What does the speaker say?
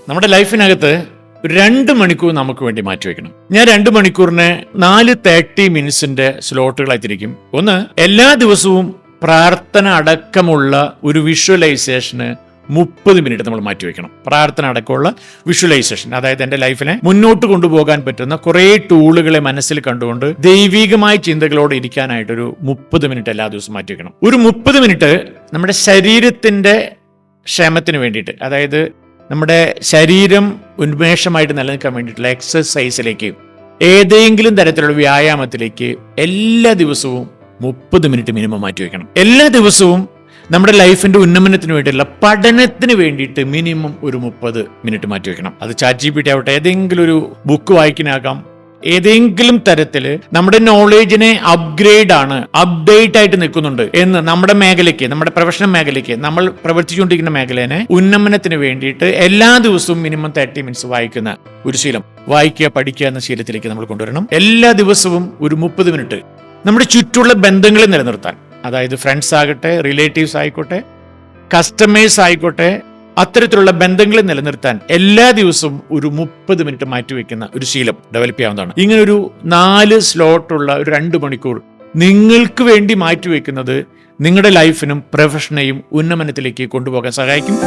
നമ്മുടെ ലൈഫിനകത്ത് 2 മണിക്കൂർ നമുക്ക് വേണ്ടി മാറ്റിവെക്കണം. ഞാൻ 2 മണിക്കൂറിന് 4:30 മിനിറ്റ്സിന്റെ സ്ലോട്ടുകളായി തിരിക്കും. ഒന്ന്, എല്ലാ ദിവസവും പ്രാർത്ഥന അടക്കമുള്ള ഒരു വിഷ്വലൈസേഷന് 30 മിനിറ്റ് നമ്മൾ മാറ്റിവെക്കണം. പ്രാർത്ഥന അടക്കമുള്ള വിഷ്വലൈസേഷൻ, അതായത് എൻ്റെ ലൈഫിനെ മുന്നോട്ട് കൊണ്ടുപോകാൻ പറ്റുന്ന കുറേ ടൂളുകളെ മനസ്സിൽ കണ്ടുകൊണ്ട് ദൈവികമായ ചിന്തകളോടെ ഇരിക്കാനായിട്ടൊരു 30 മിനിറ്റ് എല്ലാ ദിവസവും മാറ്റിവെക്കണം. ഒരു 30 മിനിറ്റ് നമ്മുടെ ശരീരത്തിൻ്റെ ക്ഷേമത്തിന് വേണ്ടിയിട്ട്, അതായത് നമ്മുടെ ശരീരം ഉന്മേഷമായിട്ട് നിലനിൽക്കാൻ വേണ്ടിയിട്ടുള്ള എക്സസൈസിലേക്ക്, ഏതെങ്കിലും തരത്തിലുള്ള വ്യായാമത്തിലേക്ക് എല്ലാ ദിവസവും 30 മിനിറ്റ് മിനിമം മാറ്റിവെക്കണം. എല്ലാ ദിവസവും നമ്മുടെ ലൈഫിന്റെ ഉന്നമനത്തിന് വേണ്ടിയുള്ള പഠനത്തിന് വേണ്ടിയിട്ട് മിനിമം ഒരു 30 മിനിറ്റ് മാറ്റിവെക്കണം. അത് ChatGPT ആവട്ടെ, ഏതെങ്കിലും ഒരു ബുക്ക് വായിക്കാനാകാം, ഏതെങ്കിലും തരത്തിൽ നമ്മുടെ നോളേജിനെ അപ്ഡേറ്റ് ആയിട്ട് നിൽക്കുന്നുണ്ട് എന്ന് നമ്മുടെ മേഖലയ്ക്ക്, നമ്മുടെ പ്രൊഫഷണൽ മേഖലയ്ക്ക്, നമ്മൾ പ്രവർത്തിച്ചുകൊണ്ടിരിക്കുന്ന മേഖലേനെ ഉന്നമനത്തിന് വേണ്ടിയിട്ട് എല്ലാ ദിവസവും മിനിമം 30 മിനിറ്റ്സ് വായിക്കുന്ന ഒരു ശീലം, വായിക്കുക പഠിക്കുക എന്ന ശീലത്തിലേക്ക് നമ്മൾ കൊണ്ടുവരണം. എല്ലാ ദിവസവും ഒരു 30 മിനിറ്റ് നമ്മുടെ ചുറ്റുള്ള ബന്ധങ്ങളെ നിലനിർത്താൻ, അതായത് ഫ്രണ്ട്സ് ആകട്ടെ, റിലേറ്റീവ്സ് ആയിക്കോട്ടെ, കസ്റ്റമേഴ്സ് ആയിക്കോട്ടെ, അത്തരത്തിലുള്ള ബന്ധങ്ങളെ നിലനിർത്താൻ എല്ലാ ദിവസവും ഒരു 30 മിനിറ്റ് മാറ്റിവെക്കുന്ന ഒരു ശീലം ഡെവലപ്പ് ചെയ്യാവുന്നതാണ്. ഇങ്ങനൊരു 4 സ്ലോട്ടുള്ള ഒരു 2 മണിക്കൂർ നിങ്ങൾക്ക് വേണ്ടി മാറ്റിവെക്കുന്നത് നിങ്ങളുടെ ലൈഫിനും പ്രൊഫഷനെയും ഉന്നമനത്തിലേക്ക് കൊണ്ടുപോകാൻ സഹായിക്കും.